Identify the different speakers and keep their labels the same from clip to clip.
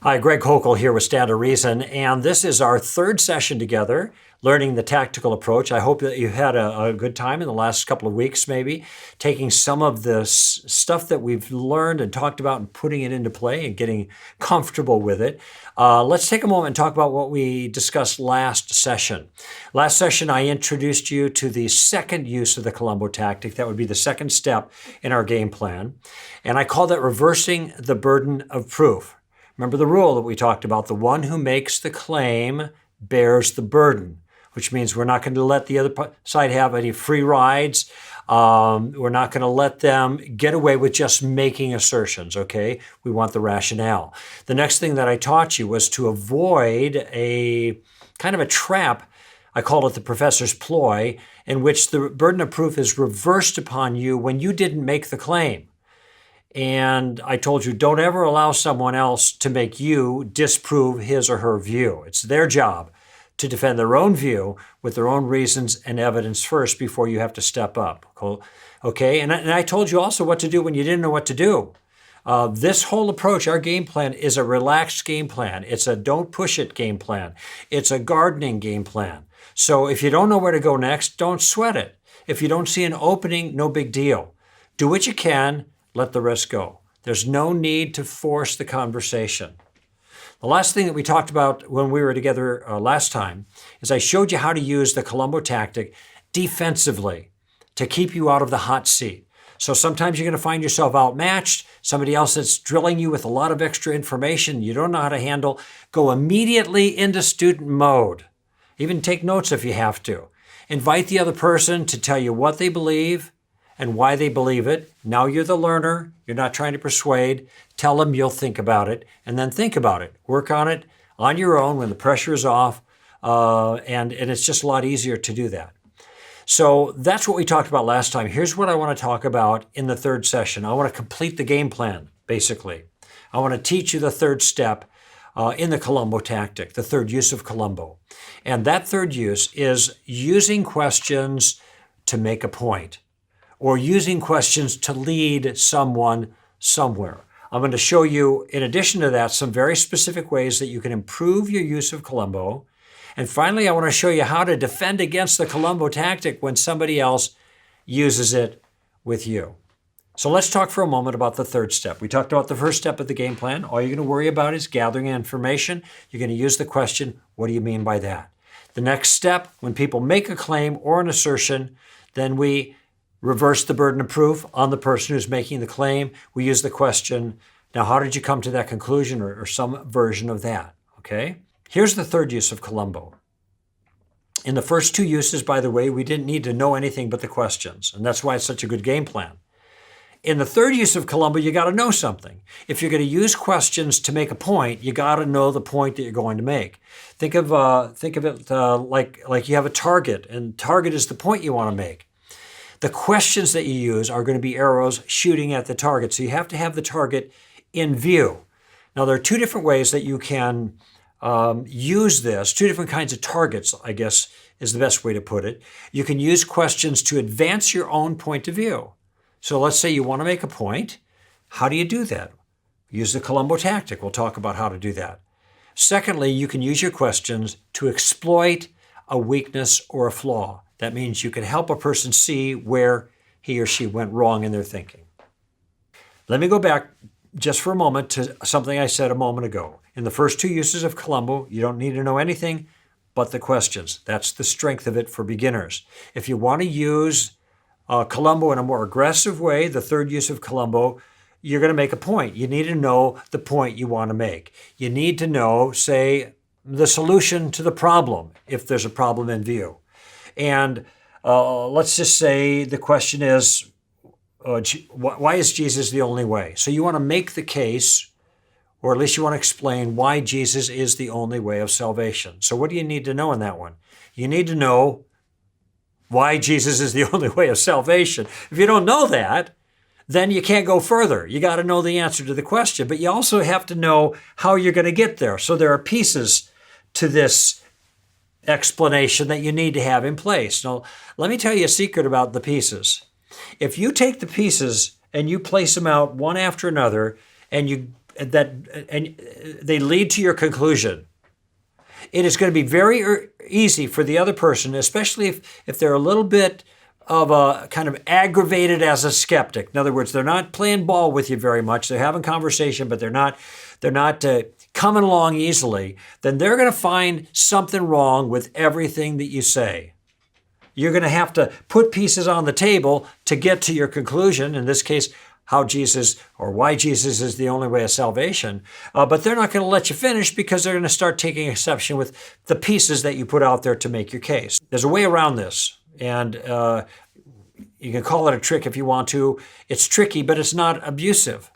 Speaker 1: Hi, Greg Hochul here with Stand to Reason, and this is our third session together, learning the tactical approach. I hope that you had a good time in the last couple of weeks, maybe, taking some of the stuff that we've learned and talked about and putting it into play and getting comfortable with it. Let's take a moment and talk about what we discussed last session. Last session, I introduced you to the second use of the Columbo tactic. That would be the second step in our game plan. And I call that reversing the burden of proof. Remember the rule that we talked about, the one who makes the claim bears the burden, which means we're not going to let the other side have any free rides. We're not going to let them get away with just making assertions, okay? We want the rationale. The next thing that I taught you was to avoid a kind of a trap. I call it the professor's ploy, in which the burden of proof is reversed upon you when you didn't make the claim. And I told you, don't ever allow someone else to make you disprove his or her view. It's their job to defend their own view with their own reasons and evidence first before you have to step up. Okay? And I told you also what to do when you didn't know what to do. This whole approach, our game plan, is a relaxed game plan. It's a don't push it game plan. It's a gardening game plan. So if you don't know where to go next, don't sweat it. If you don't see an opening, no big deal. Do what you can. Let the rest go. There's no need to force the conversation. The last thing that we talked about when we were together last time is I showed you how to use the Columbo tactic defensively to keep you out of the hot seat. So sometimes you're going to find yourself outmatched, somebody else that's drilling you with a lot of extra information you don't know how to handle. Go immediately into student mode. Even take notes if you have to. Invite the other person to tell you what they believe and why they believe it. Now you're the learner. You're not trying to persuade. Tell them you'll think about it, and then think about it. Work on it on your own when the pressure is off, and it's just a lot easier to do that. So that's what we talked about last time. Here's what I want to talk about in the third session. I want to complete the game plan, basically. I want to teach you the third step in the Columbo tactic, the third use of Columbo. And that third use is using questions to make a point, or using questions to lead someone somewhere. I'm going to show you, in addition to that, some very specific ways that you can improve your use of Columbo. And finally, I want to show you how to defend against the Columbo tactic when somebody else uses it with you. So let's talk for a moment about the third step. We talked about the first step of the game plan. All you're going to worry about is gathering information. You're going to use the question, what do you mean by that? The next step, when people make a claim or an assertion, then we reverse the burden of proof on the person who's making the claim. We use the question, now how did you come to that conclusion, or some version of that, okay? Here's the third use of Columbo. In the first two uses, by the way, we didn't need to know anything but the questions, and that's why it's such a good game plan. In the third use of Columbo, you got to know something. If you're going to use questions to make a point, you got to know the point that you're going to make. Think of it like you have a target, and target is the point you want to make. The questions that you use are going to be arrows shooting at the target. So you have to have the target in view. Now, there are two different ways that you can use this, two different kinds of targets, I guess is the best way to put it. You can use questions to advance your own point of view. So let's say you want to make a point. How do you do that? Use the Columbo tactic. We'll talk about how to do that. Secondly, you can use your questions to exploit a weakness or a flaw. That means you can help a person see where he or she went wrong in their thinking. Let me go back just for a moment to something I said a moment ago. In the first two uses of Columbo, you don't need to know anything but the questions. That's the strength of it for beginners. If you want to use Columbo in a more aggressive way, the third use of Columbo, you're going to make a point. You need to know the point you want to make. You need to know, say, the solution to the problem, if there's a problem in view. And let's just say the question is, why is Jesus the only way? So you want to make the case, or at least you want to explain why Jesus is the only way of salvation. So what do you need to know in that one? You need to know why Jesus is the only way of salvation. If you don't know that, then you can't go further. You got to know the answer to the question, but you also have to know how you're going to get there. So there are pieces to this explanation that you need to have in place. Now, let me tell you a secret about the pieces. If you take the pieces and you place them out one after another, and you and they lead to your conclusion, it is going to be very easy for the other person, especially if they're a little bit of a kind of aggravated as a skeptic. In other words, they're not playing ball with you very much. They're having conversation, but they're not coming along easily. Then they're going to find something wrong with everything that you say. You're going to have to put pieces on the table to get to your conclusion. In this case, how Jesus or why Jesus is the only way of salvation. But they're not going to let you finish because they're going to start taking exception with the pieces that you put out there to make your case. There's a way around this. And you can call it a trick if you want to. It's tricky, but it's not abusive.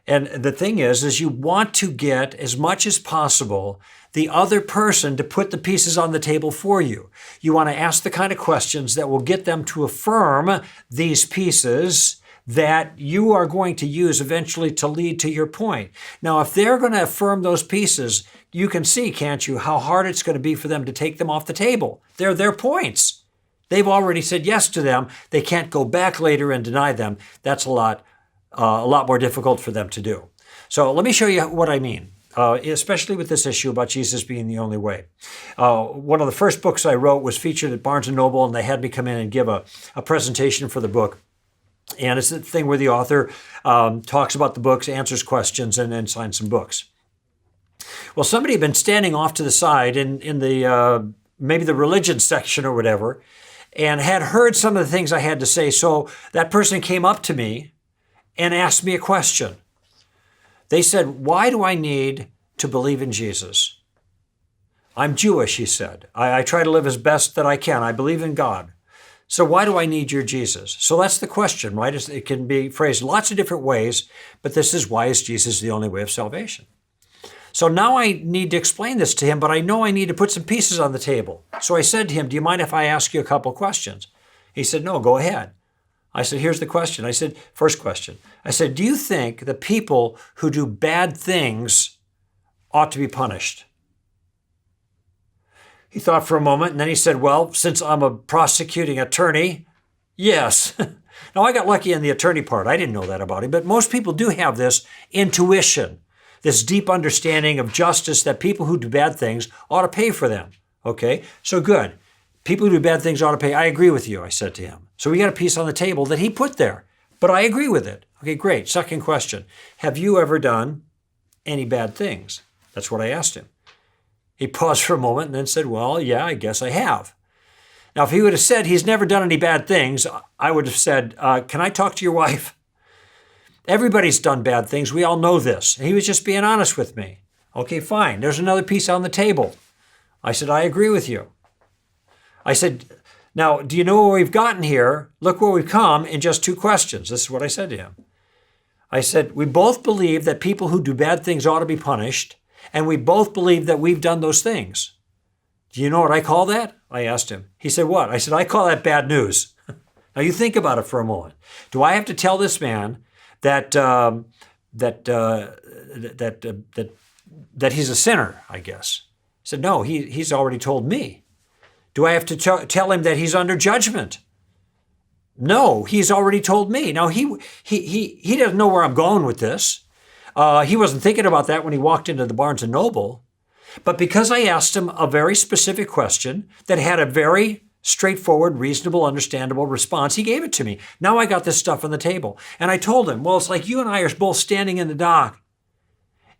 Speaker 1: And the thing is you want to get as much as possible the other person to put the pieces on the table for you. You want to ask the kind of questions that will get them to affirm these pieces that you are going to use eventually to lead to your point. Now, if they're going to affirm those pieces, you can see, can't you, how hard it's going to be for them to take them off the table. They're their points. They've already said yes to them. They can't go back later and deny them. That's a lot more difficult for them to do. So let me show you what I mean, especially with this issue about Jesus being the only way. One of the first books I wrote was featured at Barnes & Noble, and they had me come in and give a presentation for the book. And it's the thing where the author talks about the books, answers questions, and then signs some books. Well, somebody had been standing off to the side in the maybe the religion section or whatever, and had heard some of the things I had to say. So that person came up to me and asked me a question. They said, "Why do I need to believe in Jesus? I'm Jewish," he said. I try to live as best that I can. I believe in God. So why do I need your Jesus? So that's the question, right? It can be phrased lots of different ways, but this is, why is Jesus the only way of salvation? So now I need to explain this to him, but I know I need to put some pieces on the table. So I said to him, "Do you mind if I ask you a couple questions?" He said, "No, go ahead." I said, "Here's the question." I said, first question. I said, "Do you think the people who do bad things ought to be punished?" He thought for a moment, and then he said, "Well, since I'm a prosecuting attorney, yes." Now, I got lucky in the attorney part. I didn't know that about him, but most people do have this intuition, this deep understanding of justice, that people who do bad things ought to pay for them. Okay, so good. People who do bad things ought to pay. I agree with you, I said to him. So we got a piece on the table that he put there, but I agree with it. Okay, great. Second question. Have you ever done any bad things? That's what I asked him. He paused for a moment and then said, "Well, yeah, I guess I have." Now, if he would have said he's never done any bad things, I would have said, "Can I talk to your wife?" Everybody's done bad things. We all know this. And he was just being honest with me. Okay, fine. There's another piece on the table. I said, "I agree with you." I said, "Now, do you know where we've gotten here? Look where we've come in just two questions." This is what I said to him. I said, "We both believe that people who do bad things ought to be punished, and we both believe that we've done those things. Do you know what I call that?" I asked him. He said, "What?" I said, "I call that bad news." Now you think about it for a moment. Do I have to tell this man that he's a sinner, I guess? He said, "No, he's already told me." Do I have to tell him that he's under judgment? No, he's already told me. Now he doesn't know where I'm going with this. He wasn't thinking about that when he walked into the Barnes & Noble. But because I asked him a very specific question that had a very straightforward, reasonable, understandable response, he gave it to me. Now I got this stuff on the table. And I told him, "Well, it's like you and I are both standing in the dock.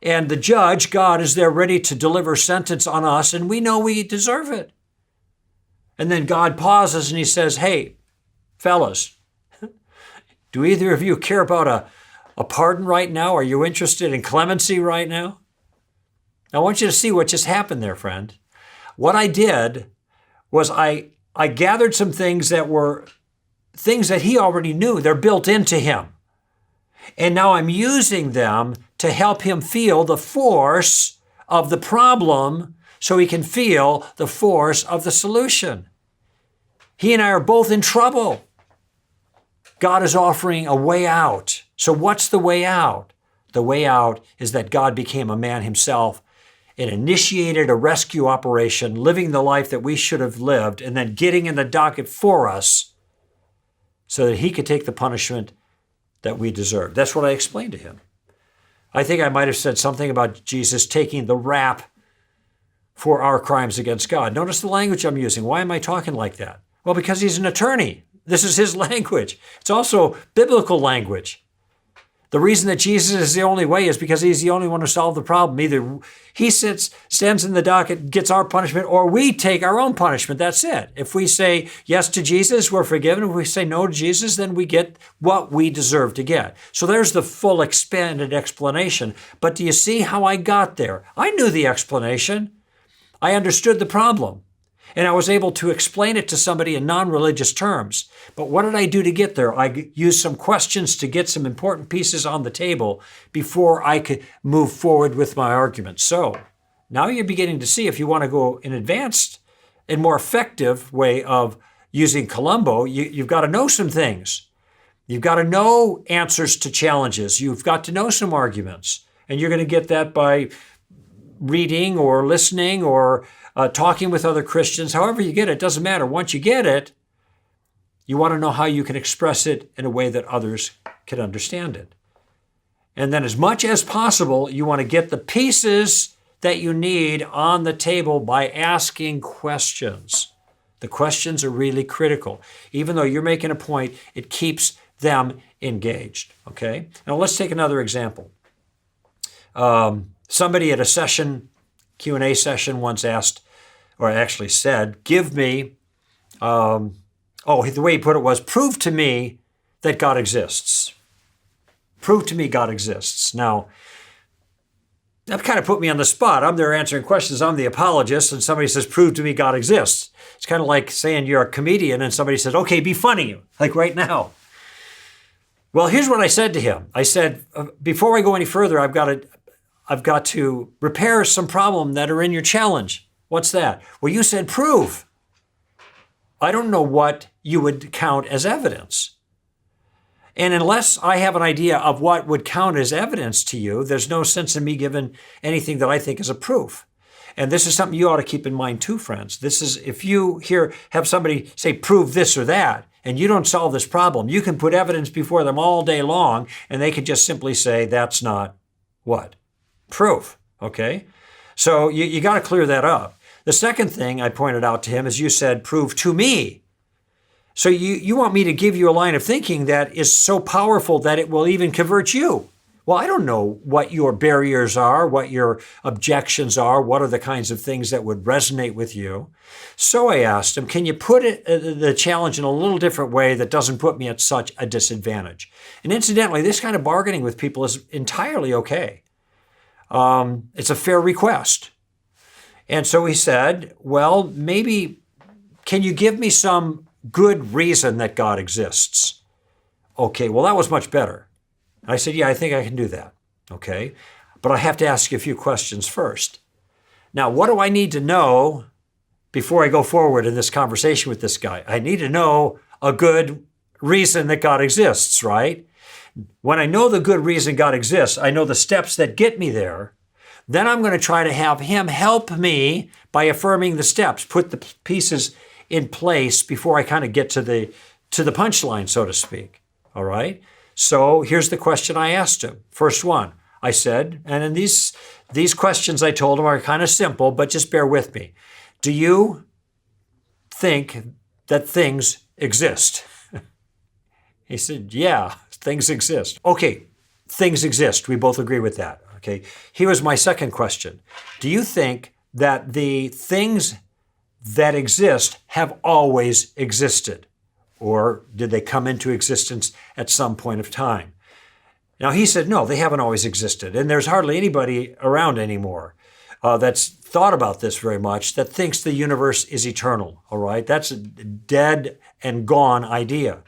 Speaker 1: And the judge, God, is there ready to deliver sentence on us, and we know we deserve it." And then God pauses and he says, "Hey, fellas, do either of you care about a pardon right now? Are you interested in clemency right now?" I want you to see what just happened there, friend. What I did was I gathered some things that were things that he already knew. They're built into him. And now I'm using them to help him feel the force of the problem so he can feel the force of the solution. He and I are both in trouble. God is offering a way out. So what's the way out? The way out is that God became a man himself and initiated a rescue operation, living the life that we should have lived, and then getting in the docket for us so that he could take the punishment that we deserve. That's what I explained to him. I think I might have said something about Jesus taking the rap for our crimes against God. Notice the language I'm using. Why am I talking like that? Well, because he's an attorney. This is his language. It's also biblical language. The reason that Jesus is the only way is because he's the only one to solve the problem. Either he stands in the docket, gets our punishment, or we take our own punishment. That's it. If we say yes to Jesus, we're forgiven. If we say no to Jesus, then we get what we deserve to get. So there's the full expanded explanation. But do you see how I got there? I knew the explanation. I understood the problem. And I was able to explain it to somebody in non-religious terms. But what did I do to get there? I used some questions to get some important pieces on the table before I could move forward with my argument. So now you're beginning to see, if you want to go in advanced and more effective way of using Columbo, you've got to know some things. You've got to know answers to challenges. You've got to know some arguments. And you're going to get that by reading or listening or talking with other Christians. However you get it, doesn't matter. Once you get it, you want to know how you can express it in a way that others can understand it. And then as much as possible, you want to get the pieces that you need on the table by asking questions. The questions are really critical. Even though you're making a point, it keeps them engaged. Okay? Now let's take another example. Somebody at a session, Q&A session, once asked, or actually said, give me, the way he put it was, prove to me that God exists. Prove to me God exists. Now, that kind of put me on the spot. I'm there answering questions. I'm the apologist, and somebody says, prove to me God exists. It's kind of like saying you're a comedian, and somebody says, okay, be funny, like right now. Well, here's what I said to him. I said, before I go any further, I've got to repair some problem that are in your challenge. What's that? Well, you said prove. I don't know what you would count as evidence. And unless I have an idea of what would count as evidence to you, there's no sense in me giving anything that I think is a proof. And this is something you ought to keep in mind too, friends. This is, if you have somebody say, prove this or that, and you don't solve this problem, you can put evidence before them all day long, and they could just simply say, that's not what? Proof. Okay? So you got to clear that up. The second thing I pointed out to him is you said, prove to me. So you want me to give you a line of thinking that is so powerful that it will even convert you. Well, I don't know what your barriers are, what your objections are, what are the kinds of things that would resonate with you. So I asked him, can you put the challenge in a little different way that doesn't put me at such a disadvantage? And incidentally, this kind of bargaining with people is entirely okay. It's a fair request. And so he said, well, maybe, can you give me some good reason that God exists? Okay, well, that was much better. I said, yeah, I think I can do that. Okay, but I have to ask you a few questions first. Now, what do I need to know before I go forward in this conversation with this guy? I need to know a good reason that God exists, right? When I know the good reason God exists, I know the steps that get me there. Then I'm going to try to have him help me by affirming the steps, put the pieces in place before I kind of get to the punchline, so to speak. All right? So here's the question I asked him. First one, I said, and in these questions I told him are kind of simple, but just bear with me. Do you think that things exist? He said, yeah, things exist. Okay, things exist. We both agree with that. Okay, here was my second question. Do you think that the things that exist have always existed? Or did they come into existence at some point of time? Now, he said, no, they haven't always existed. And there's hardly anybody around anymore that's thought about this very much, that thinks the universe is eternal, all right? That's a dead and gone idea.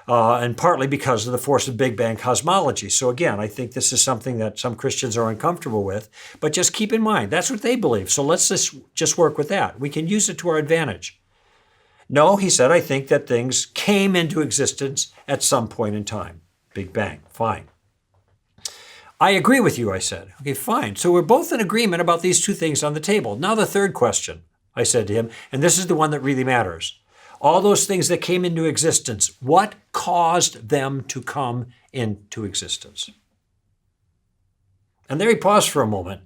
Speaker 1: And partly because of the force of Big Bang cosmology. So again, I think this is something that some Christians are uncomfortable with, but just keep in mind, that's what they believe. So let's just work with that. We can use it to our advantage. No, he said, I think that things came into existence at some point in time. Big Bang, fine. I agree with you, I said. Okay, fine. So we're both in agreement about these two things on the table. Now the third question, I said to him, and this is the one that really matters. All those things that came into existence, what caused them to come into existence? And there he paused for a moment.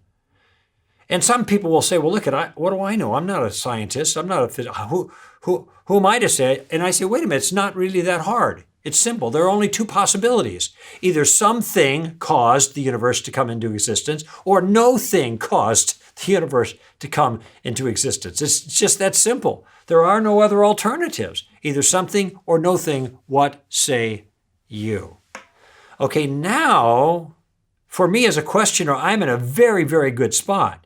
Speaker 1: And some people will say, well, look, what do I know? I'm not a scientist. I'm not a physicist. Who am I to say? And I say, wait a minute, it's not really that hard. It's simple. There are only two possibilities. Either something caused the universe to come into existence, or no thing caused the universe to come into existence. It's just that simple. There are no other alternatives. Either something or no thing. What say you? Okay, now, for me as a questioner, I'm in a very, very good spot,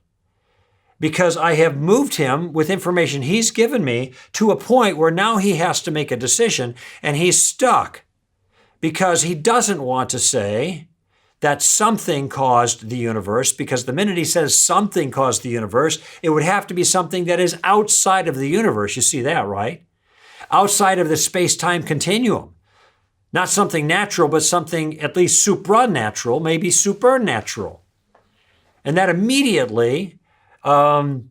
Speaker 1: because I have moved him with information he's given me to a point where now he has to make a decision, and he's stuck because he doesn't want to say that something caused the universe, because the minute he says something caused the universe, it would have to be something that is outside of the universe. You see that, right? Outside of the space-time continuum. Not something natural, but something at least supranatural, maybe supernatural. And that immediately is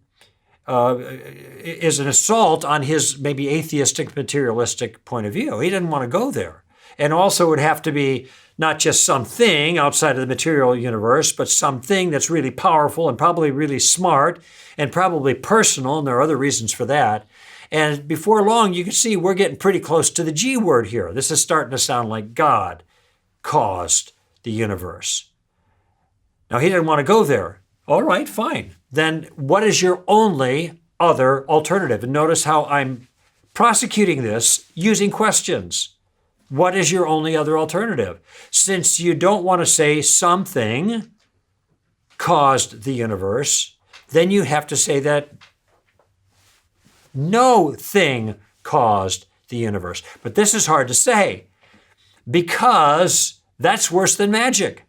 Speaker 1: an assault on his maybe atheistic, materialistic point of view. He didn't want to go there. And also it would have to be not just something outside of the material universe, but something that's really powerful and probably really smart and probably personal, and there are other reasons for that. And before long, you can see we're getting pretty close to the G word here. This is starting to sound like God caused the universe. Now, he didn't want to go there. All right, fine. Then what is your only other alternative? And notice how I'm prosecuting this using questions. What is your only other alternative? Since you don't want to say something caused the universe, then you have to say that no thing caused the universe. But this is hard to say, because that's worse than magic.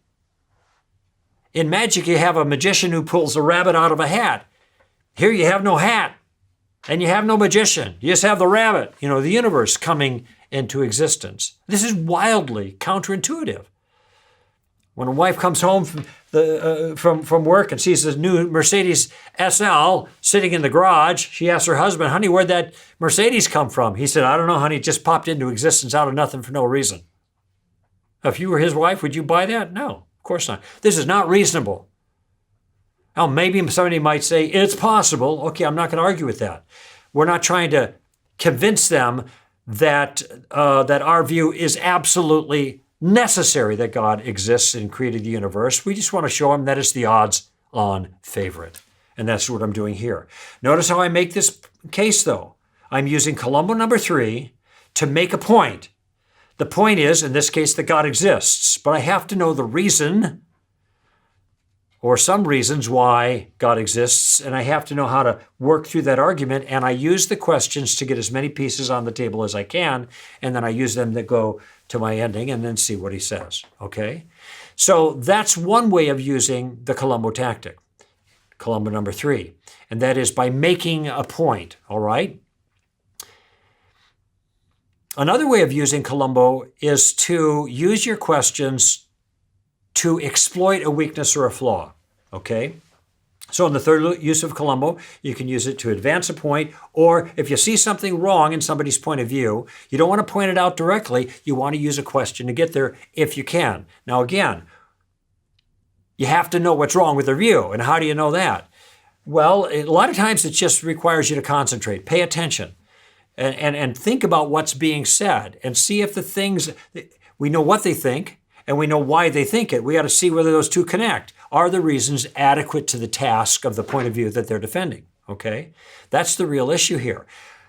Speaker 1: In magic, you have a magician who pulls a rabbit out of a hat. Here you have no hat, and you have no magician. You just have the rabbit, the universe coming into existence. This is wildly counterintuitive. When a wife comes home from work and sees a new Mercedes SL sitting in the garage, she asks her husband, honey, where'd that Mercedes come from? He said, I don't know, honey, it just popped into existence out of nothing for no reason. If you were his wife, would you buy that? No, of course not. This is not reasonable. Now, maybe somebody might say, it's possible. Okay, I'm not going to argue with that. We're not trying to convince them that our view is absolutely necessary that God exists and created the universe. We just want to show them that it's the odds-on favorite. And that's what I'm doing here. Notice how I make this case, though. I'm using Columbo number 3 to make a point. The point is, in this case, that God exists. But I have to know the reason, or some reasons why God exists, and I have to know how to work through that argument, and I use the questions to get as many pieces on the table as I can, and then I use them to go to my ending and then see what he says, okay? So that's one way of using the Columbo tactic, Columbo number 3, and that is by making a point, all right? Another way of using Columbo is to use your questions to exploit a weakness or a flaw, okay? So in the third use of Columbo, you can use it to advance a point, or if you see something wrong in somebody's point of view, you don't want to point it out directly, you want to use a question to get there if you can. Now again, you have to know what's wrong with their view, and how do you know that? Well, a lot of times it just requires you to concentrate, pay attention, and think about what's being said, and see if the things, we know what they think, and we know why they think it. We got to see whether those two connect. Are the reasons adequate to the task of the point of view that they're defending? Okay? That's the real issue here.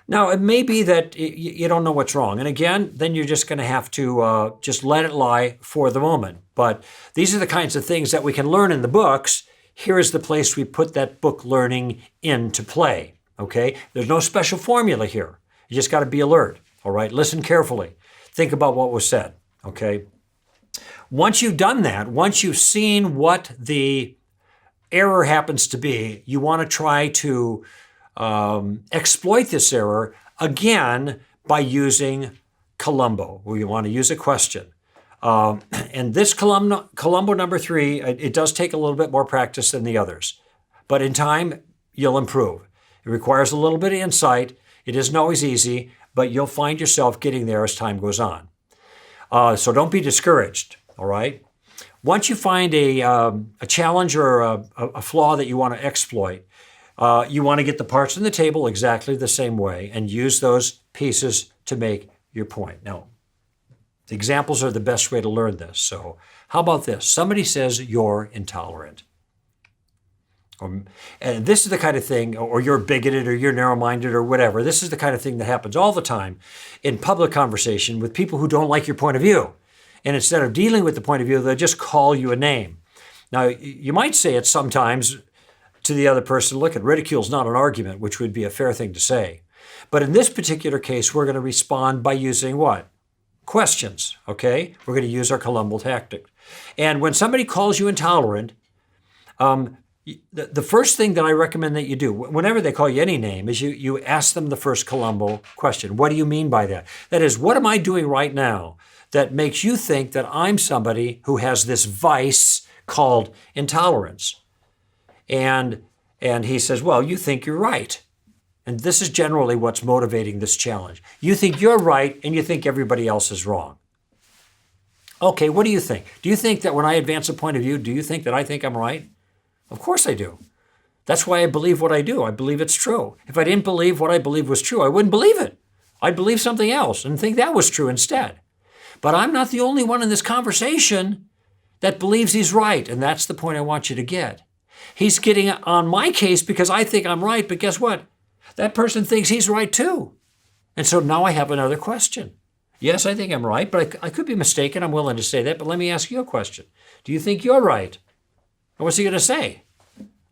Speaker 1: Now, it may be that you don't know what's wrong. And again, then you're just going to have to just let it lie for the moment. But these are the kinds of things that we can learn in the books. Here is the place we put that book learning into play. Okay? There's no special formula here. You just got to be alert. All right? Listen carefully. Think about what was said. Okay? Once you've done that, once you've seen what the error happens to be, you want to try to exploit this error, again, by using Columbo, where you want to use a question. And this Columbo number 3, it does take a little bit more practice than the others. But in time, you'll improve. It requires a little bit of insight. It isn't always easy, but you'll find yourself getting there as time goes on. So don't be discouraged, all right? Once you find a challenge or a flaw that you want to exploit, you want to get the parts on the table exactly the same way and use those pieces to make your point. Now, the examples are the best way to learn this. So how about this? Somebody says you're intolerant. And this is the kind of thing, or you're bigoted, or you're narrow-minded, or whatever. This is the kind of thing that happens all the time in public conversation with people who don't like your point of view. And instead of dealing with the point of view, they'll just call you a name. Now, you might say it sometimes to the other person, look, ridicule's not an argument, which would be a fair thing to say. But in this particular case, we're going to respond by using what? Questions, okay? We're going to use our Columbo tactic. And when somebody calls you intolerant, the first thing that I recommend that you do, whenever they call you any name, is you ask them the first Columbo question. What do you mean by that? That is, what am I doing right now that makes you think that I'm somebody who has this vice called intolerance? And he says, well, you think you're right. And this is generally what's motivating this challenge. You think you're right, and you think everybody else is wrong. Okay, what do you think? Do you think that when I advance a point of view, do you think that I think I'm right? Of course I do. That's why I believe what I do. I believe it's true. If I didn't believe what I believe was true, I wouldn't believe it. I'd believe something else and think that was true instead. But I'm not the only one in this conversation that believes he's right, and that's the point I want you to get. He's getting on my case because I think I'm right, but guess what? That person thinks he's right too. And so now I have another question. Yes, I think I'm right, but I could be mistaken. I'm willing to say that, but let me ask you a question. Do you think you're right? And what's he going to say?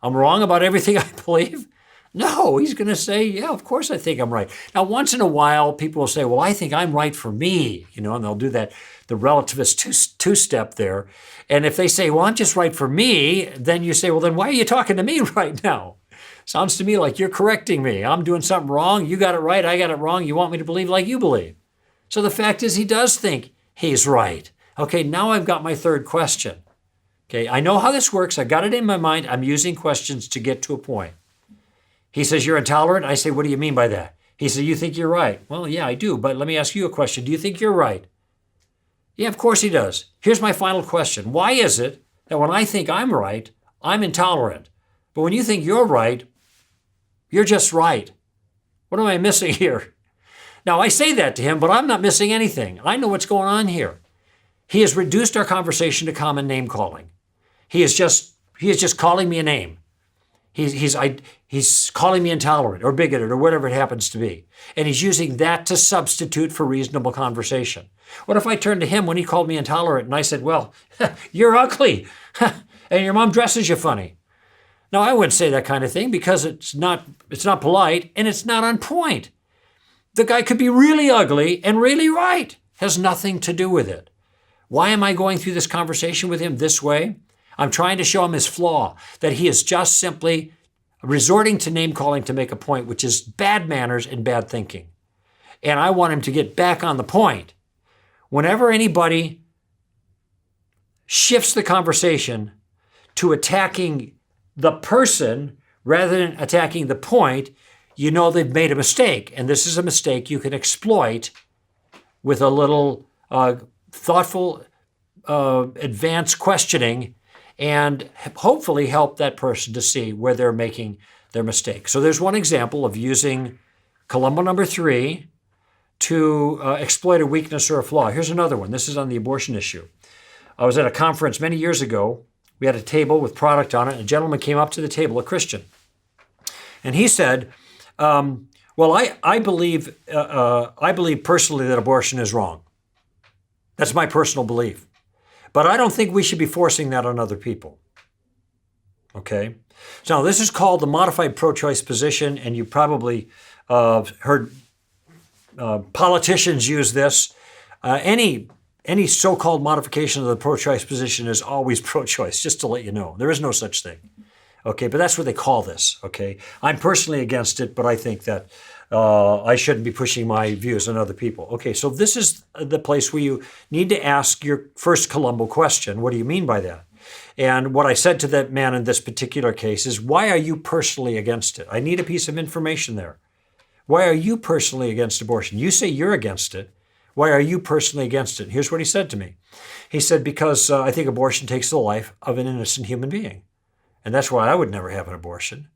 Speaker 1: I'm wrong about everything I believe? No, he's going to say, yeah, of course I think I'm right. Now, once in a while, people will say, well, I think I'm right for me, and they'll do that, the relativist two-step there. And if they say, well, I'm just right for me, then you say, well, then why are you talking to me right now? Sounds to me like you're correcting me. I'm doing something wrong. You got it right. I got it wrong. You want me to believe like you believe. So the fact is he does think he's right. Okay, now I've got my third question. Okay, I know how this works. I got it in my mind. I'm using questions to get to a point. He says, you're intolerant. I say, what do you mean by that? He said, you think you're right. Well, yeah, I do. But let me ask you a question. Do you think you're right? Yeah, of course he does. Here's my final question. Why is it that when I think I'm right, I'm intolerant? But when you think you're right, you're just right. What am I missing here? Now, I say that to him, but I'm not missing anything. I know what's going on here. He has reduced our conversation to common name calling. He is just calling me a name. He's calling me intolerant or bigoted or whatever it happens to be. And he's using that to substitute for reasonable conversation. What if I turned to him when he called me intolerant and I said, well, you're ugly and your mom dresses you funny? Now, I wouldn't say that kind of thing because it's not polite and it's not on point. The guy could be really ugly and really right. Has nothing to do with it. Why am I going through this conversation with him this way? I'm trying to show him his flaw, that he is just simply resorting to name calling to make a point, which is bad manners and bad thinking. And I want him to get back on the point. Whenever anybody shifts the conversation to attacking the person rather than attacking the point, you know they've made a mistake. And this is a mistake you can exploit with a little thoughtful, advanced questioning and hopefully help that person to see where they're making their mistake. So there's one example of using Columbo number 3 to exploit a weakness or a flaw. Here's another one. This is on the abortion issue. I was at a conference many years ago. We had a table with product on it. And a gentleman came up to the table, a Christian. And he said, well, I believe personally that abortion is wrong. That's my personal belief. But I don't think we should be forcing that on other people. Okay? So this is called the modified pro-choice position, and you probably heard politicians use this. Any so-called modification of the pro-choice position is always pro-choice, just to let you know. There is no such thing. Okay, but that's what they call this, okay? I'm personally against it, but I think that I shouldn't be pushing my views on other people. Okay, so this is the place where you need to ask your first Columbo question. What do you mean by that? And what I said to that man in this particular case is, why are you personally against it? I need a piece of information there. Why are you personally against abortion? You say you're against it. Why are you personally against it? Here's what he said to me. He said, because I think abortion takes the life of an innocent human being. And that's why I would never have an abortion.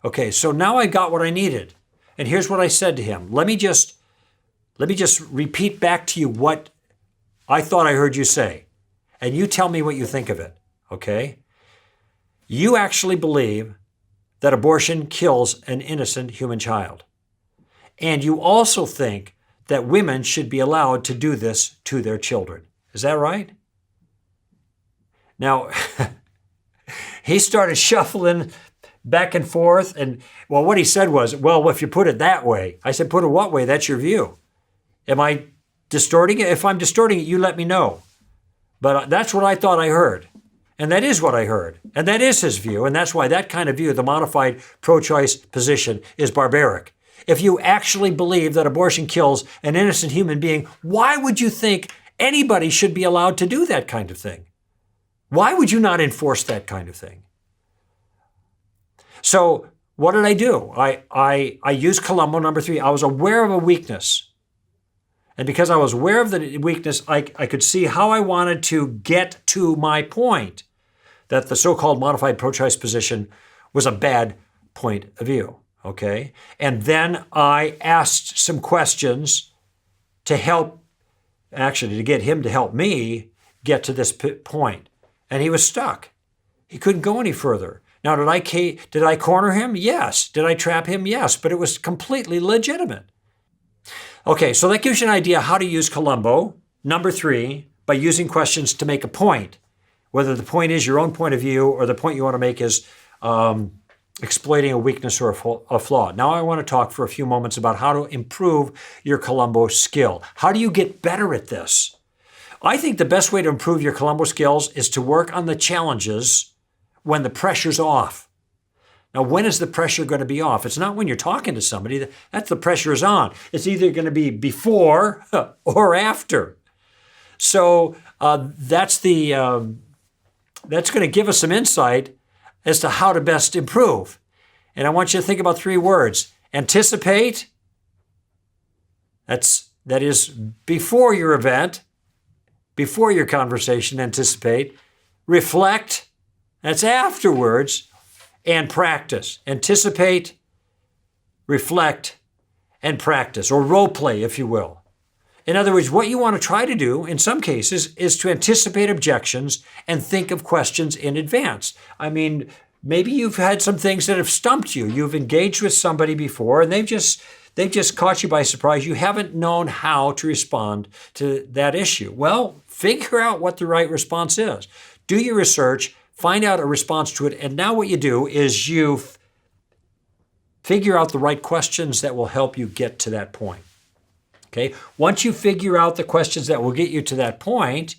Speaker 1: Okay, so now I got what I needed. And here's what I said to him. Let me just repeat back to you what I thought I heard you say. And you tell me what you think of it, okay? You actually believe that abortion kills an innocent human child. And you also think that women should be allowed to do this to their children. Is that right? Now, he started shuffling back and forth. And, well, what he said was, well, if you put it that way. I said, put it what way? That's your view. Am I distorting it? If I'm distorting it, you let me know. But that's what I thought I heard. And that is what I heard. And that is his view. And that's why that kind of view, the modified pro-choice position, is barbaric. If you actually believe that abortion kills an innocent human being, why would you think anybody should be allowed to do that kind of thing? Why would you not enforce that kind of thing? So what did I do? I used Columbo number 3. I was aware of a weakness. And because I was aware of the weakness, I could see how I wanted to get to my point that the so-called modified pro-choice position was a bad point of view, okay? And then I asked some questions to get him to help me get to this point. And he was stuck. He couldn't go any further. Now, did I corner him? Yes. Did I trap him? Yes. But it was completely legitimate. Okay, so that gives you an idea how to use Columbo, number 3, by using questions to make a point. Whether the point is your own point of view or the point you want to make is exploiting a weakness or a flaw. Now I want to talk for a few moments about how to improve your Columbo skill. How do you get better at this? I think the best way to improve your Columbo skills is to work on the challenges when the pressure's off. Now, when is the pressure going to be off? It's not when you're talking to somebody. That's the pressure is on. It's either going to be before or after. So that's going to give us some insight as to how to best improve. And I want you to think about 3 words. Anticipate. That is before your event, before your conversation, anticipate. Reflect. That's afterwards. And practice. Anticipate, reflect, and practice, or role play, if you will. In other words, what you want to try to do, in some cases, is to anticipate objections and think of questions in advance. I mean, maybe you've had some things that have stumped you. You've engaged with somebody before, and they've just caught you by surprise. You haven't known how to respond to that issue. Well, figure out what the right response is. Do your research. Find out a response to it, and now what you do is you figure out the right questions that will help you get to that point. Okay? Once you figure out the questions that will get you to that point,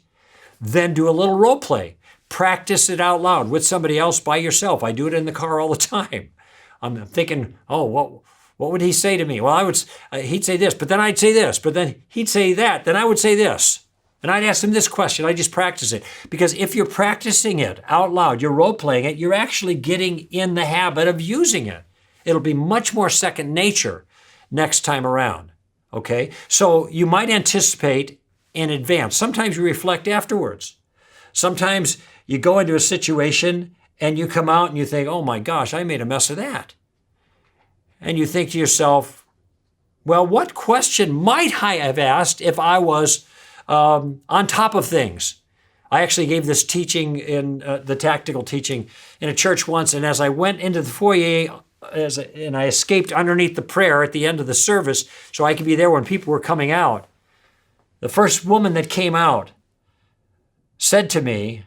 Speaker 1: then do a little role play. Practice it out loud with somebody else, by yourself. I do it in the car all the time. I'm thinking, oh, what would he say to me? Well, he'd say this, but then I'd say this, but then he'd say that, then I would say this. And I'd ask them this question. I just practice it. Because if you're practicing it out loud, you're role-playing it, you're actually getting in the habit of using it. It'll be much more second nature next time around. Okay? So you might anticipate in advance. Sometimes you reflect afterwards. Sometimes you go into a situation and you come out and you think, oh my gosh, I made a mess of that. And you think to yourself, well, what question might I have asked if I was on top of things? I actually gave this teaching in the tactical teaching in a church once, and as I went into the foyer, and I escaped underneath the prayer at the end of the service so I could be there when people were coming out, the first woman that came out said to me,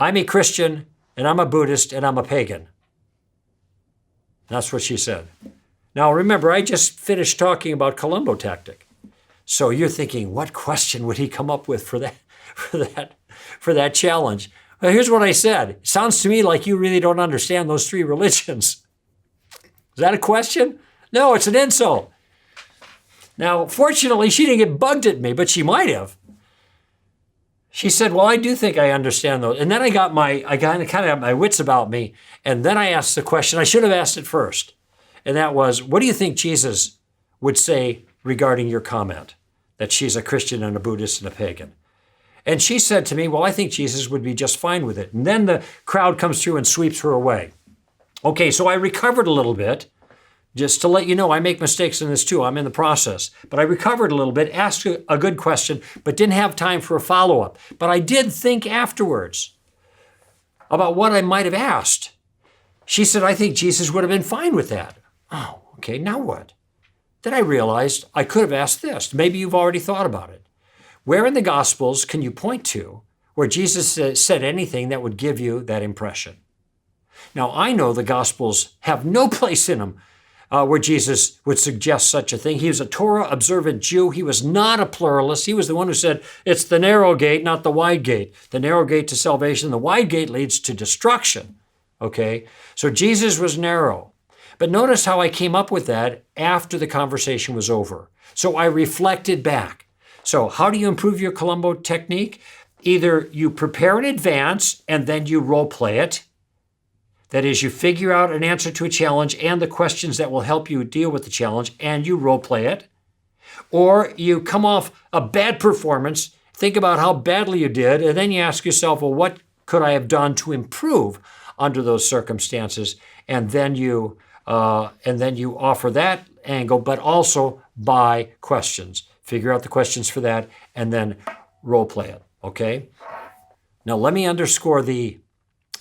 Speaker 1: I'm a Christian, and I'm a Buddhist, and I'm a pagan. That's what she said. Now remember, I just finished talking about Columbo tactic. So you're thinking, what question would he come up with for that challenge? Well, here's what I said. It sounds to me like you really don't understand those 3 religions. Is that a question? No, it's an insult. Now, fortunately, she didn't get bugged at me, but she might have. She said, well, I do think I understand those. And then I kind of got my wits about me. And then I asked the question, I should have asked it first. And that was, what do you think Jesus would say regarding your comment? that she's a Christian and a Buddhist and a pagan. And she said to me, well, I think Jesus would be just fine with it. And then the crowd comes through and sweeps her away. Okay, so I recovered a little bit. Just to let you know, I make mistakes in this too. I'm in the process. But I recovered a little bit, asked a good question, but didn't have time for a follow-up. But I did think afterwards about what I might have asked. She said, I think Jesus would have been fine with that. Oh, okay, now what? Then I realized I could have asked this. Maybe you've already thought about it. Where in the Gospels can you point to where Jesus said anything that would give you that impression? Now, I know the Gospels have no place in them where Jesus would suggest such a thing. He was a Torah-observant Jew. He was not a pluralist. He was the one who said, it's the narrow gate, not the wide gate. The narrow gate to salvation, the wide gate leads to destruction. Okay? So Jesus was narrow. But notice how I came up with that after the conversation was over. So I reflected back. So how do you improve your Columbo technique? Either you prepare in advance and then you role play it. That is, you figure out an answer to a challenge and the questions that will help you deal with the challenge, and you role play it. Or you come off a bad performance, think about how badly you did, and then you ask yourself, well, what could I have done to improve under those circumstances? And then you offer that angle, but also by questions. Figure out the questions for that, and then role play it. Okay? Now let me underscore the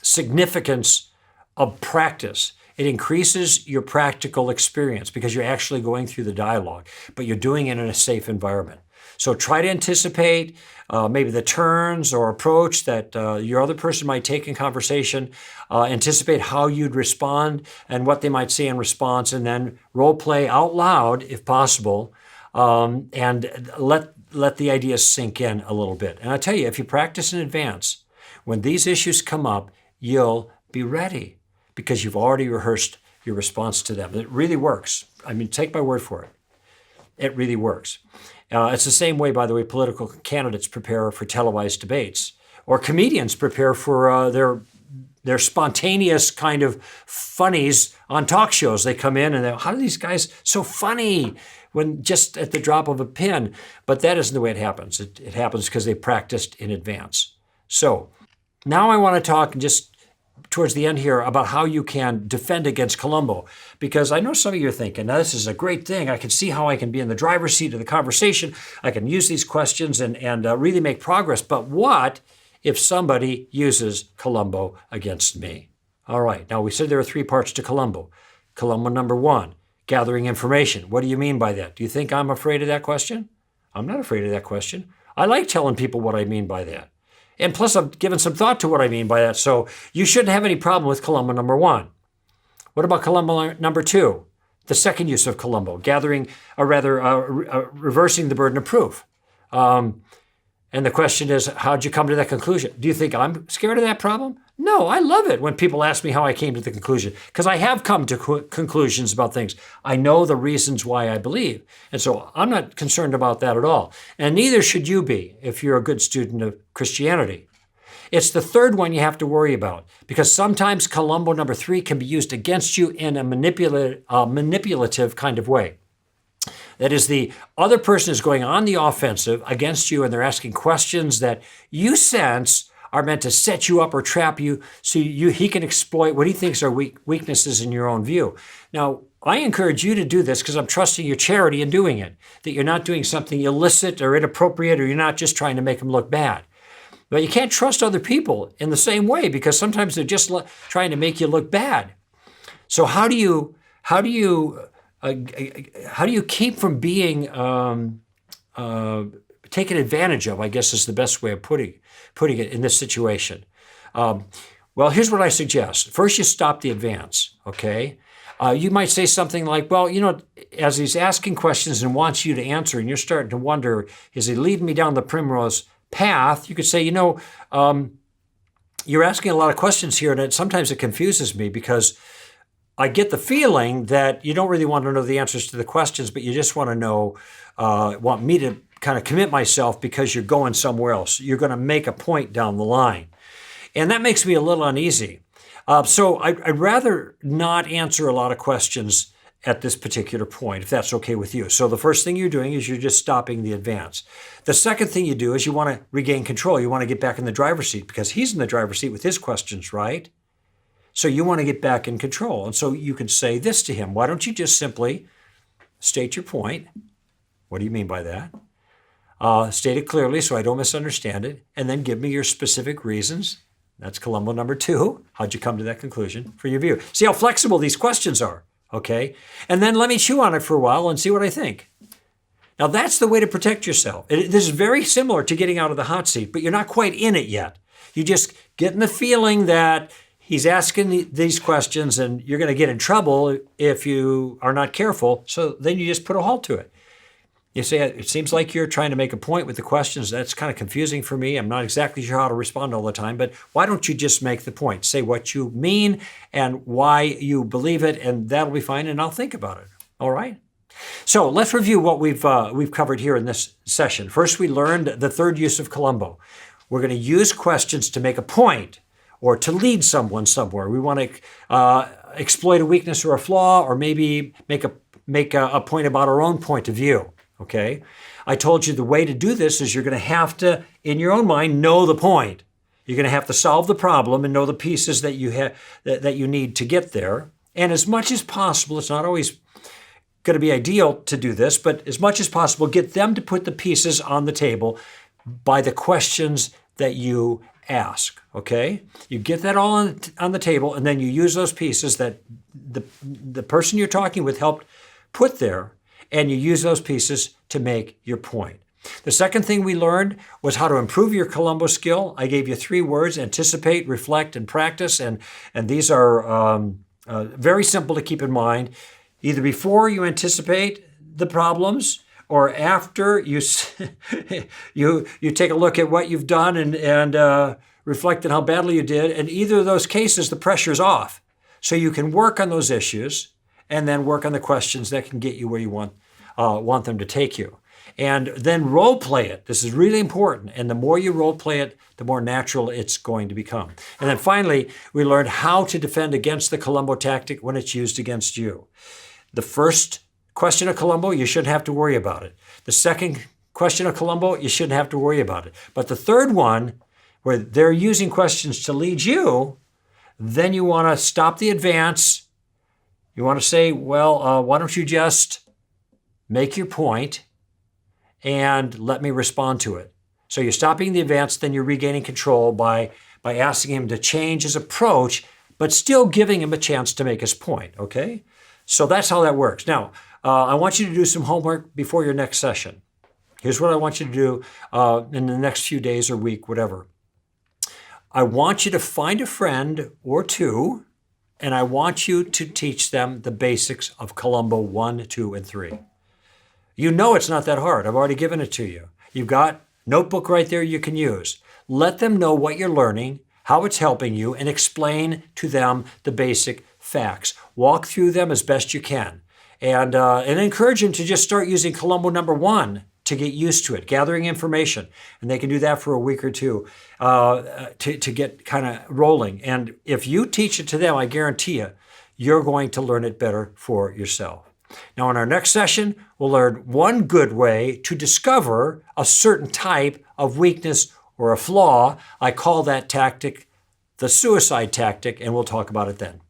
Speaker 1: significance of practice. It increases your practical experience because you're actually going through the dialogue, but you're doing it in a safe environment. So try to anticipate maybe the turns or approach that your other person might take in conversation. Anticipate how you'd respond and what they might say in response, and then role play out loud if possible, and let the ideas sink in a little bit. And I tell you, if you practice in advance, when these issues come up, you'll be ready, because you've already rehearsed your response to them. It really works. I mean, take my word for it. It really works. It's the same way, by the way, political candidates prepare for televised debates, or comedians prepare for their spontaneous kind of funnies on talk shows. They come in and they're, how are these guys so funny when just at the drop of a pin? But that isn't the way it happens. It happens because they practiced in advance. So now I want to talk just towards the end here about how you can defend against Columbo, because I know some of you are thinking, now this is a great thing. I can see how I can be in the driver's seat of the conversation. I can use these questions and really make progress. But what if somebody uses Columbo against me? All right, now we said there are 3 parts to Columbo. Columbo number 1, gathering information. What do you mean by that? Do you think I'm afraid of that question? I'm not afraid of that question. I like telling people what I mean by that. And plus, I've given some thought to what I mean by that. So you shouldn't have any problem with Columbo number 1. What about Columbo number 2? The second use of Columbo, reversing the burden of proof. And the question is, how'd you come to that conclusion? Do you think I'm scared of that problem? No, I love it when people ask me how I came to the conclusion, because I have come to conclusions about things. I know the reasons why I believe. And so I'm not concerned about that at all. And neither should you be if you're a good student of Christianity. It's the third one you have to worry about, because sometimes Columbo number 3 can be used against you in a manipulative kind of way. That is, the other person is going on the offensive against you, and they're asking questions that you sense are meant to set you up or trap you so he can exploit what he thinks are weaknesses in your own view. Now, I encourage you to do this because I'm trusting your charity in doing it, that you're not doing something illicit or inappropriate, or you're not just trying to make them look bad. But you can't trust other people in the same way, because sometimes they're just trying to make you look bad. So how do you keep from being taken advantage of, I guess is the best way of putting it in this situation? Well, here's what I suggest. First, you stop the advance, okay? You might say something like, well, as he's asking questions and wants you to answer, and you're starting to wonder, is he leading me down the primrose path? You could say, you're asking a lot of questions here, and sometimes it confuses me, because I get the feeling that you don't really want to know the answers to the questions, but you just want to know, want me to kind of commit myself because you're going somewhere else. You're going to make a point down the line. And that makes me a little uneasy. So I'd rather not answer a lot of questions at this particular point, if that's okay with you. So the first thing you're doing is you're just stopping the advance. The second thing you do is you want to regain control. You want to get back in the driver's seat because he's in the driver's seat with his questions, right? So you want to get back in control. And so you can say this to him. Why don't you just simply state your point? What do you mean by that? State it clearly so I don't misunderstand it, and then give me your specific reasons. That's Columbo number 2. How'd you come to that conclusion for your view? See how flexible these questions are, okay? And then let me chew on it for a while and see what I think. Now that's the way to protect yourself. This is very similar to getting out of the hot seat, but you're not quite in it yet. You just getting the feeling that he's asking these questions and you're going to get in trouble if you are not careful. So then you just put a halt to it. You say, it seems like you're trying to make a point with the questions. That's kind of confusing for me. I'm not exactly sure how to respond all the time, but why don't you just make the point? Say what you mean and why you believe it, and that'll be fine, and I'll think about it. All right? So let's review what we've covered here in this session. First, we learned the third use of Columbo. We're going to use questions to make a point or to lead someone somewhere. We want to exploit a weakness or a flaw, or maybe make a point about our own point of view. Okay? I told you the way to do this is you're going to have to, in your own mind, know the point. You're going to have to solve the problem and know the pieces that you need to get there. And as much as possible, it's not always going to be ideal to do this, but as much as possible, get them to put the pieces on the table by the questions that you ask. Okay? You get that all on the table, and then you use those pieces that the person you're talking with helped put there, and you use those pieces to make your point. The second thing we learned was how to improve your Columbo skill. I gave you 3 words: anticipate, reflect, and practice. And these are very simple to keep in mind. Either before you anticipate the problems, or after you you take a look at what you've done and reflect on how badly you did. In either of those cases, the pressure's off. So you can work on those issues and then work on the questions that can get you where you want them to take you. And then role play it. This is really important. And the more you role play it, the more natural it's going to become. And then finally, we learned how to defend against the Columbo tactic when it's used against you. The first question of Columbo, you shouldn't have to worry about it. The second question of Columbo, you shouldn't have to worry about it. But the third one, where they're using questions to lead you, then you want to stop the advance. You want to say, well, why don't you just make your point and let me respond to it? So you're stopping the advance, then you're regaining control by asking him to change his approach, but still giving him a chance to make his point, okay? So that's how that works. Now, I want you to do some homework before your next session. Here's what I want you to do in the next few days or week, whatever. I want you to find a friend or 2, and I want you to teach them the basics of Columbo 1, 2, and 3. You know it's not that hard. I've already given it to you. You've got a notebook right there you can use. Let them know what you're learning, how it's helping you, and explain to them the basic facts. Walk through them as best you can. And encourage them to just start using Columbo number 1 to get used to it, gathering information. And they can do that for a week or 2 to get kind of rolling. And if you teach it to them, I guarantee you, you're going to learn it better for yourself. Now, in our next session, we'll learn one good way to discover a certain type of weakness or a flaw. I call that tactic the suicide tactic, and we'll talk about it then.